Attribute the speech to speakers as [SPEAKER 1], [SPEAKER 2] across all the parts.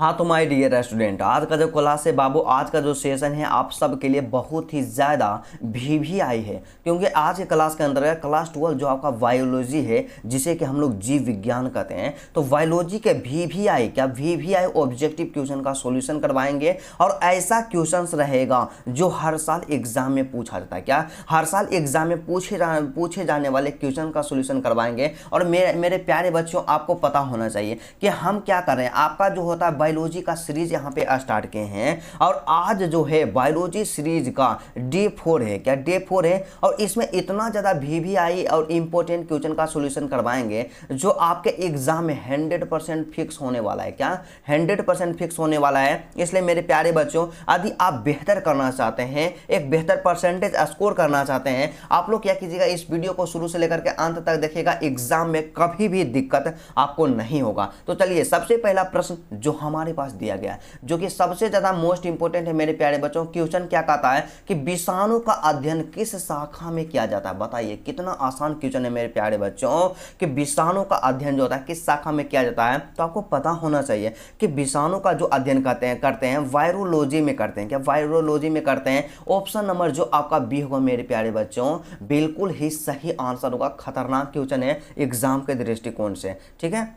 [SPEAKER 1] हाँ तो my dear student, आज का जो क्लास है बाबू, आज का जो सेशन है आप सब के लिए बहुत ही ज़्यादा भी आई है, क्योंकि आज के क्लास के अंदर क्लास 12 जो आपका बायोलॉजी है, जिसे कि हम लोग जीव विज्ञान कहते हैं, तो बायोलॉजी के वी आई ऑब्जेक्टिव क्वेश्चन का सॉल्यूशन करवाएंगे। और ऐसा क्वेश्चन रहेगा जो हर साल एग्जाम में पूछा जाता है। क्या हर साल एग्जाम में पूछे जाने वाले क्वेश्चन का सॉल्यूशन करवाएंगे। और मेरे प्यारे बच्चों, आपको पता होना चाहिए कि हम क्या कर रहे हैं। आपका जो होता है बायोलॉजी का सीरीज यहाँ पे स्टार्ट किए हैं, और आज जो है बायोलॉजी सीरीज का डे 4 है। क्या डे 4 है, और इसमें इतना ज़्यादा वीवीआई और इंपॉर्टेंट क्वेश्चन का सॉल्यूशन करवाएंगे जो आपके एग्जाम में 100% फिक्स होने वाला है। क्या 100% फिक्स होने वाला है। इसलिए मेरे प्यारे बच्चों, यदि आप बेहतर करना चाहते हैं, एक बेहतर परसेंटेज स्कोर करना चाहते हैं, आप लोग क्या कीजिएगा, इस वीडियो को शुरू से लेकर के अंत तक देखिएगा। एग्जाम में कभी भी दिक्कत आपको नहीं होगा। तो चलिए, सबसे पहला प्रश्न जो हमारे पास दिया गया है, जो कि सबसे ज्यादा मोस्ट इंपोर्टेंट है मेरे प्यारे बच्चों। क्वेश्चन क्या कहता है कि विषाणु का अध्ययन किस शाखा में किया जाता है। बताइए, कितना आसान क्वेश्चन है मेरे प्यारे बच्चों कि विषाणु का अध्ययन जो होता है किस शाखा में किया जाता है। तो आपको पता होना चाहिए कि विषाणु का जो अध्ययन करते हैं वायरोलॉजी में करते हैं। क्या वायरोलॉजी में करते हैं। ऑप्शन नंबर जो आपका बी होगा मेरे प्यारे बच्चों, बिल्कुल ही सही आंसर होगा। खतरनाक क्वेश्चन है एग्जाम के दृष्टिकोण से, ठीक है।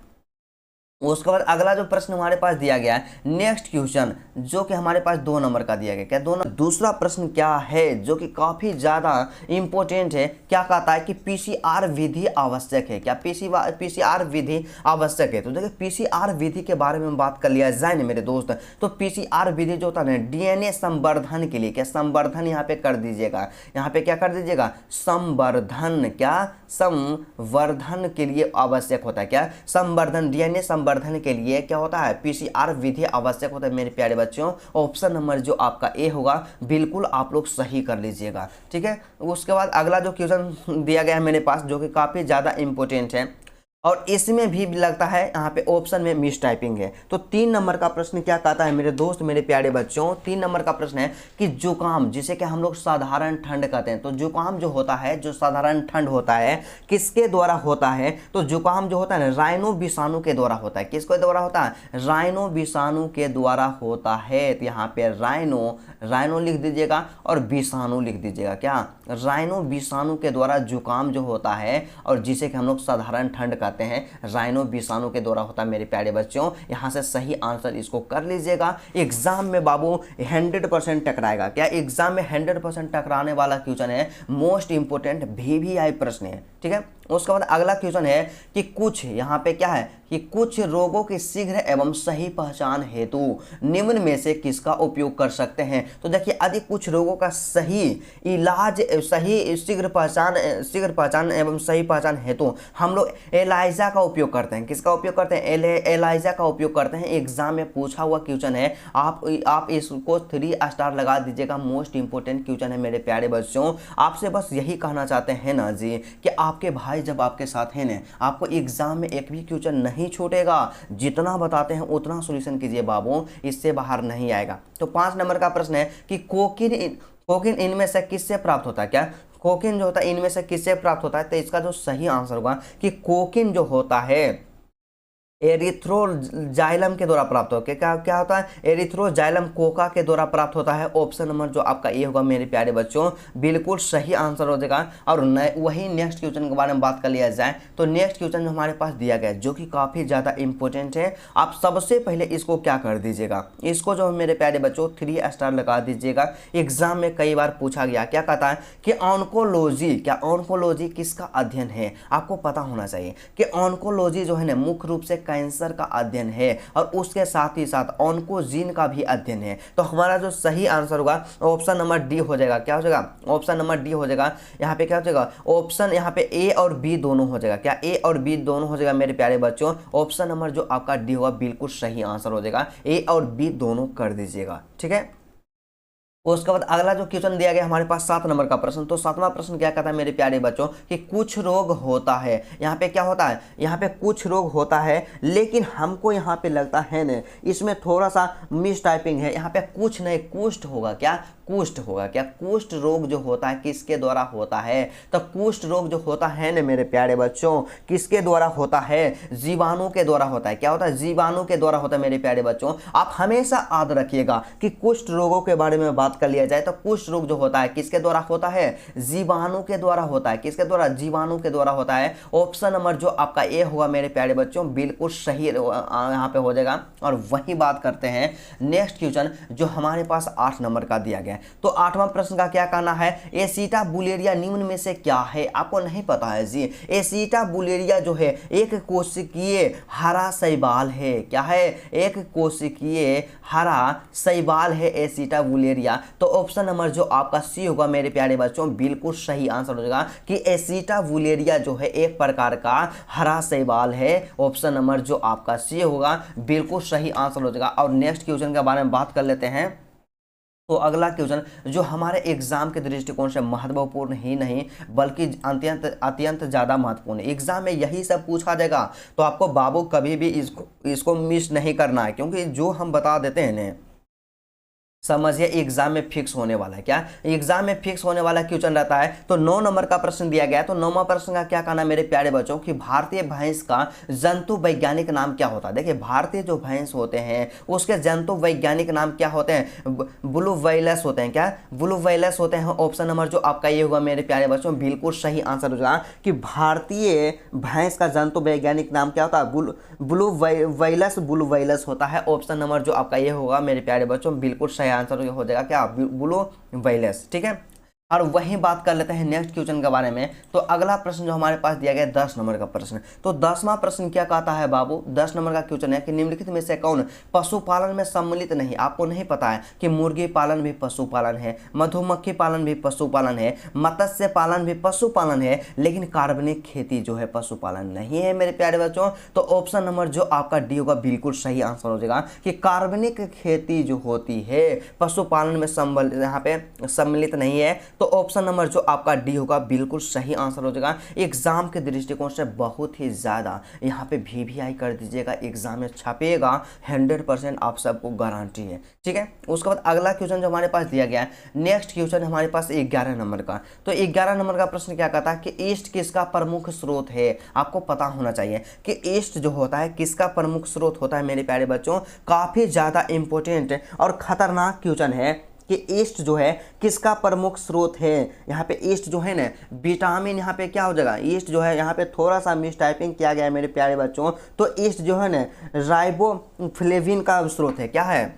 [SPEAKER 1] उसके बाद अगला जो प्रश्न हमारे पास दिया गया है, नेक्स्ट क्वेश्चन जो कि हमारे पास 2 नंबर का दिया गया। क्या 2 नंबर। दूसरा प्रश्न क्या है जो कि काफी ज्यादा इंपॉर्टेंट है। क्या कहता है कि पीसीआर विधि आवश्यक है। क्या पीसीआर विधि आवश्यक है। तो देखिए, पीसीआर विधि के बारे में बात कर लिया जाए ना मेरे दोस्त, तो पीसीआर विधि जो होता है ना, डीएनए संवर्धन के लिए, क्या संवर्धन यहाँ पे कर दीजिएगा। यहाँ पे क्या कर दीजिएगा, संवर्धन। क्या संवर्धन के लिए आवश्यक होता है। क्या संवर्धन, डीएनए संवर्धन के लिए क्या होता है, पीसीआर विधि आवश्यक होता है मेरे प्यारे बच्चों। ऑप्शन नंबर जो आपका ए होगा, बिल्कुल आप लोग सही कर लीजिएगा, ठीक है। उसके बाद अगला जो क्वेश्चन दिया गया है मेरे पास, जो कि काफी ज्यादा इंपॉर्टेंट है, और इसमें भी लगता है यहाँ पे ऑप्शन में मिस टाइपिंग है। तो 3 नंबर का प्रश्न क्या कहता है मेरे दोस्त, मेरे प्यारे बच्चों, 3 नंबर का प्रश्न है कि जुकाम, जिसे कि हम लोग साधारण ठंड कहते हैं, तो जुकाम जो होता है, जो साधारण ठंड होता है, किसके द्वारा होता है। तो जुकाम जो होता है ना, राइनो विषाणु के द्वारा होता है। किसके द्वारा होता है, राइनो विषाणु के द्वारा होता है। तो यहाँ पे राइनो लिख दीजिएगा और विषाणु लिख दीजिएगा। क्या राइनो विषाणु के द्वारा जुकाम जो होता है, और जिसे कि हम लोग साधारण ठंड कहते हैं, राइनो विषाणु के द्वारा होता है मेरे प्यारे बच्चों। यहां से सही आंसर इसको कर लीजिएगा। एग्जाम में बाबू 100% टकराएगा। क्या एग्जाम में 100% टकराने वाला क्वेश्चन है, मोस्ट इंपोर्टेंट वीवीआई प्रश्न है, ठीक है। उसके बाद अगला क्वेश्चन है कि कुछ, यहाँ पे क्या है कि कुछ रोगों की शीघ्र एवं सही पहचान हेतु निम्न में से किसका उपयोग कर सकते हैं। तो देखिए, यदि कुछ रोगों का सही इलाज, सही शीघ्र पहचान एवं सही पहचान हेतु हम लोग एलाइजा का उपयोग करते हैं। किसका उपयोग करते हैं, एलाइजा का उपयोग करते हैं। एग्जाम में पूछा हुआ क्वेश्चन है, आप इसको 3 स्टार लगा दीजिएगा। मोस्ट इंपोर्टेंट क्वेश्चन है मेरे प्यारे बच्चों। आपसे बस यही कहना चाहते हैं ना जी कि आपके भाई जब आपके साथ है ना, आपको एग्जाम में एक भी क्वेश्चन नहीं छूटेगा। जितना बताते हैं उतना सॉल्यूशन कीजिए बाबू, इससे बाहर नहीं आएगा। तो 5 नंबर का प्रश्न है कि कोकीन इनमें से किससे प्राप्त होता है। क्या कोकीन जो होता है इनमें से किससे प्राप्त होता है। तो इसका जो सही आंसर होगा कि कोकीन जो होता है एरिथ्रोजाइलम के द्वारा प्राप्त होता है। क्या होता है, एरिथ्रोजाइलम कोका के द्वारा प्राप्त होता है। ऑप्शन नंबर जो आपका ए होगा मेरे प्यारे बच्चों, बिल्कुल सही आंसर हो जाएगा। और वही नेक्स्ट क्वेश्चन के बारे में बात कर लिया जाए, तो नेक्स्ट क्वेश्चन जो हमारे पास दिया गया है, जो कि काफी ज्यादा इंपॉर्टेंट है। आप सबसे पहले इसको क्या कर दीजिएगा, इसको जो मेरे प्यारे बच्चों 3 स्टार लगा दीजिएगा। एग्जाम में कई बार पूछा गया। क्या कहता है कि ऑन्कोलॉजी, क्या ऑन्कोलॉजी किसका अध्ययन है। आपको पता होना चाहिए कि ऑन्कोलॉजी जो है ना, मुख्य रूप से कैंसर का अध्ययन है, और उसके साथ ही साथ ऑन्कोजीन का भी अध्ययन है। तो हमारा जो सही आंसर होगा ऑप्शन नंबर डी हो जाएगा। क्या हो जाएगा, ऑप्शन नंबर डी हो जाएगा। यहाँ पे क्या हो जाएगा, ऑप्शन यहाँ पे ए और बी दोनों हो जाएगा। क्या ए और बी दोनों हो जाएगा मेरे प्यारे बच्चों। ऑप्शन नंबर जो आपका डी होगा बिल्कुल सही आंसर हो जाएगा। ए और बी दोनों कर दीजिएगा, ठीक है। उसके बाद अगला जो क्वेश्चन दिया गया हमारे पास 7 नंबर का प्रश्न। तो 7वां प्रश्न क्या कहता है मेरे प्यारे बच्चों कि कुछ रोग होता है, यहाँ पे क्या होता है, यहाँ पे कुछ रोग होता है, लेकिन हमको यहाँ पे लगता है ना इसमें थोड़ा सा मिस टाइपिंग है। यहाँ पे कुछ नहीं, कुष्ठ होगा। क्या कुष्ठ होगा? क्या कुष्ठ रोग जो होता है किसके द्वारा होता है? तो कुष्ठ रोग जो होता है ना मेरे प्यारे बच्चों किसके द्वारा होता है? जीवाणु के द्वारा होता है। क्या होता है? जीवाणु के द्वारा होता है मेरे प्यारे बच्चों। आप हमेशा याद रखिएगा कि कुष्ठ रोगों के बारे में बात कर लिया जाए तो कुष्ठ रोग जो होता है किसके द्वारा होता है? जीवाणु के द्वारा होता है। किसके द्वारा? जीवाणु के द्वारा होता है। ऑप्शन नंबर जो आपका ए होगा मेरे प्यारे बच्चों बिल्कुल सही यहाँ पे हो जाएगा। और वही बात करते हैं नेक्स्ट क्वेश्चन जो हमारे पास 8 नंबर का दिया गया। तो 8वां प्रश्न का क्या कहना है? एसिटाबुलेरिया निम्न में से क्या है? आपको नहीं पता है जी। एसिटाबुलेरिया जो है एक कोशिकीय हरा शैवाल है। क्या है? एक कोशिकीय हरा शैवाल है एसिटाबुलेरिया। तो ऑप्शन नंबर जो आपका सी होगा मेरे प्यारे बच्चों बिल्कुल सही आंसर हो जाएगा कि एसिटाबुलेरिया जो है एक प्रकार का हरा शैवाल है। ऑप्शन नंबर जो आपका सी होगा बिल्कुल सही आंसर हो जाएगा। और नेक्स्ट क्वेश्चन के बारे में बात कर लेते हैं। तो अगला क्वेश्चन जो हमारे एग्जाम के दृष्टिकोण से महत्वपूर्ण ही नहीं बल्कि अत्यंत ज़्यादा महत्वपूर्ण है। एग्जाम में यही सब पूछा जाएगा, तो आपको बाबू कभी भी इसको मिस नहीं करना है, क्योंकि जो हम बता देते हैं ना समझिए एग्जाम में फिक्स होने वाला है। क्या एग्जाम में फिक्स होने वाला क्वेश्चन रहता है। तो 9 नंबर का प्रश्न दिया गया है। तो 9वां प्रश्न का क्या कहना है मेरे प्यारे बच्चों कि भारतीय भैंस का जंतु वैज्ञानिक नाम क्या होता है? देखिए भारतीय जो भैंस होते हैं उसके जंतु वैज्ञानिक नाम क्या होते हैं? ब्लू वेलस होते हैं। क्या ब्लू वेलस होते हैं। ऑप्शन नंबर जो आपका ये होगा मेरे प्यारे बच्चों बिल्कुल सही आंसर हो जाएगा कि भारतीय भैंस का जंतु वैज्ञानिक नाम क्या होता है? ब्लू वेलस होता है। ऑप्शन नंबर जो आपका ये होगा मेरे प्यारे बच्चों बिल्कुल सही आंसर हो जाएगा क्या? Blue Wallace. ठीक है। और वही बात कर लेते हैं नेक्स्ट क्वेश्चन के बारे में। तो अगला प्रश्न जो हमारे पास दिया गया 10 नंबर का प्रश्न। तो 10वां प्रश्न क्या कहता है बाबू? 10 नंबर का क्वेश्चन है कि निम्नलिखित में से कौन पशुपालन में सम्मिलित नहीं? आपको नहीं पता है कि मुर्गी पालन भी पशुपालन है, मधुमक्खी पालन भी पशुपालन है, मत्स्य पालन भी पशुपालन है, लेकिन कार्बनिक खेती जो है पशुपालन नहीं है मेरे प्यारे बच्चों। तो ऑप्शन नंबर जो आपका डी होगा बिल्कुल सही आंसर हो जाएगा कि कार्बनिक खेती जो होती है पशुपालन में यहाँ पे सम्मिलित नहीं है। तो ऑप्शन नंबर जो आपका डी होगा बिल्कुल सही आंसर हो जाएगा। एग्जाम के दृष्टिकोण से बहुत ही ज़्यादा यहाँ पे वीवीआई कर दीजिएगा, एग्जाम में छपेगा 100% आप सबको गारंटी है। ठीक है। उसके बाद अगला क्वेश्चन जो हमारे पास दिया गया है नेक्स्ट क्वेश्चन हमारे पास 11 नंबर का। तो 11 नंबर का प्रश्न क्या कहता है कि ईस्ट किसका प्रमुख स्रोत है? आपको पता होना चाहिए कि ईस्ट जो होता है किसका प्रमुख स्रोत होता है मेरे प्यारे बच्चों। काफ़ी ज़्यादा इंपॉर्टेंट और खतरनाक क्वेश्चन है कि ईस्ट जो है किसका प्रमुख स्रोत है। यहाँ पे ईस्ट जो है ना विटामिन यहाँ पे क्या हो जाएगा? ईस्ट जो है यहाँ पे थोड़ा सा मिस टाइपिंग किया गया है मेरे प्यारे बच्चों। तो ईस्ट जो है ना राइबोफ्लेविन का स्रोत है। क्या है?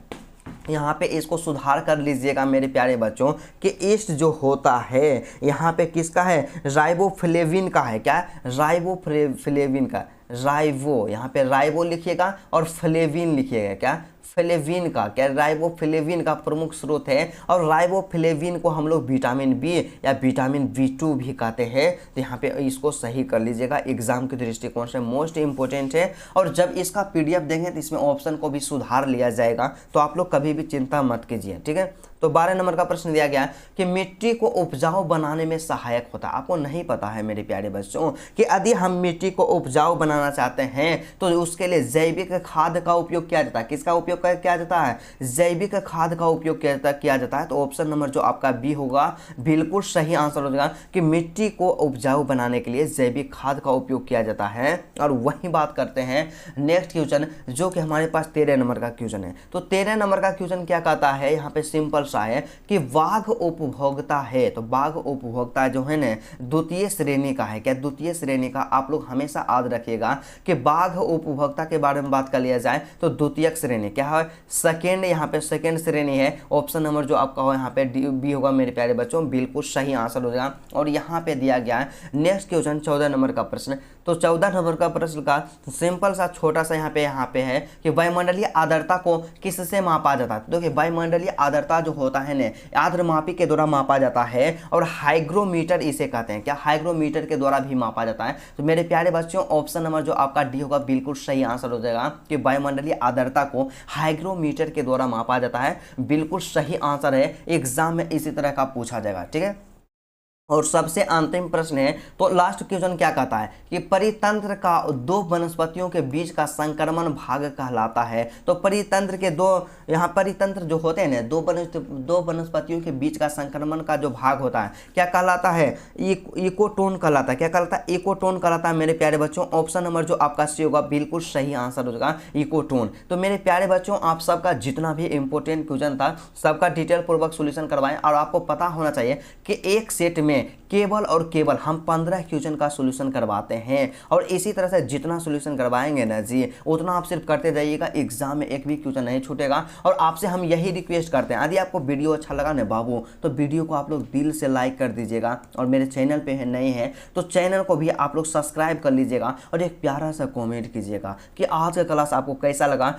[SPEAKER 1] यहाँ पे इसको सुधार कर लीजिएगा मेरे प्यारे बच्चों कि ईस्ट जो होता है यहाँ पे किसका है? राइबोफ्लेविन का है। क्या? राइबोफ्लेविन का। राइबो यहाँ पे राइबो लिखिएगा और फ्लेविन लिखिएगा। क्या? फ्लेविन का। क्या? राइबोफ्लेविन का प्रमुख स्रोत है। और राइबोफ्लेविन को हम लोग विटामिन बी या विटामिन B2 भी कहते हैं। तो यहाँ पे इसको सही कर लीजिएगा, एग्जाम के दृष्टिकोण से मोस्ट इंपॉर्टेंट है। और जब इसका PDF देंगे तो इसमें ऑप्शन को भी सुधार लिया जाएगा, तो आप लोग कभी भी चिंता मत कीजिए। ठीक है। तो 12 नंबर का प्रश्न दिया गया कि मिट्टी को उपजाऊ बनाने में सहायक होता है। आपको नहीं पता है मेरे प्यारे बच्चों कि यदि हम मिट्टी को उपजाऊ बनाना चाहते हैं तो उसके लिए जैविक खाद का उपयोग किया जाता है। किसका उपयोग किया जाता है? जैविक खाद का उपयोग किया जाता है। तो ऑप्शन नंबर जो आपका बी होगा बिल्कुल सही आंसर हो जाएगा कि मिट्टी को उपजाऊ बनाने के लिए जैविक खाद का उपयोग किया जाता है। और वही बात करते हैं नेक्स्ट क्वेश्चन जो कि हमारे पास 13 नंबर का क्वेश्चन है। तो 13 नंबर का क्वेश्चन क्या कहता है? यहाँ पे सिंपल सा है कि बाघ उपभोक्ता है। तो बाघ उपभोक्ता जो है ना द्वितीय श्रेणी का है। क्या? द्वितीय श्रेणी का। आप लोग हमेशा याद रखिएगा कि बाघ उपभोक्ता के बारे में बात कर लिया जाए तो द्वितीयक श्रेणी क्या है? सेकेंड। यहाँ पे सेकेंड श्रेणी है। ऑप्शन नंबर जो आपका हो यहाँ पे बी होगा मेरे प्यारे बच्चों बिल्कुल सही आंसर हो जाएगा। और यहाँ पे दिया गया है नेक्स्ट क्वेश्चन 14 नंबर का प्रश्न। तो 14 नंबर का प्रश्न का सिंपल सा छोटा सा यहाँ पे है कि वायुमंडलीय आर्द्रता को किससे मापा जाता है? देखिए वायुमंडलीय आर्द्रता जो होता है ना आर्द्रमापी के द्वारा मापा जाता है और हाइग्रोमीटर इसे कहते हैं। क्या? हाइग्रोमीटर के द्वारा भी मापा जाता है। तो मेरे प्यारे बच्चों ऑप्शन नंबर जो आपका डी होगा बिल्कुल सही आंसर हो जाएगा कि वायुमंडलीय आर्द्रता को हाइग्रोमीटर के द्वारा मापा जाता है। बिल्कुल सही आंसर है, एग्जाम में इसी तरह का पूछा जाएगा। ठीक है, और सबसे अंतिम प्रश्न है, तो लास्ट क्वेश्चन क्या कहता है कि परितंत्र का दो वनस्पतियों के बीच का संक्रमण भाग कहलाता है। तो परितंत्र के दो, यहाँ परितंत्र जो होते हैं ना दो वनस्पतियों के बीच का संक्रमण का जो भाग होता है क्या कहलाता है? इकोटोन कहलाता है। क्या कहलाता है? इकोटोन कहलाता है मेरे प्यारे बच्चों। ऑप्शन नंबर जो आपका सी होगा बिल्कुल सही आंसर हो जाएगा इकोटोन। तो मेरे प्यारे बच्चों आप सबका जितना भी इंपॉर्टेंट क्वेश्चन था सबका डिटेल पूर्वक सोल्यूशन करवाएं, और आपको पता होना चाहिए कि एक सेट में केवल और केवल हम 15 क्वेश्चन का सॉल्यूशन करवाते हैं, और इसी तरह से जितना सॉल्यूशन करवाएंगे ना जी उतना आप सिर्फ करते जाइएगा, एग्जाम में एक भी क्वेश्चन नहीं छूटेगा। और आपसे हम यही रिक्वेस्ट करते हैं, यदि आपको वीडियो अच्छा लगा ना बाबू तो वीडियो को आप लोग दिल से लाइक कर दीजिएगा, और मेरे चैनल पे है नए हैं तो चैनल को भी आप लोग सब्सक्राइब कर लीजिएगा, और एक प्यारा सा कॉमेंट कीजिएगा कि आज का क्लास आपको कैसा लगा।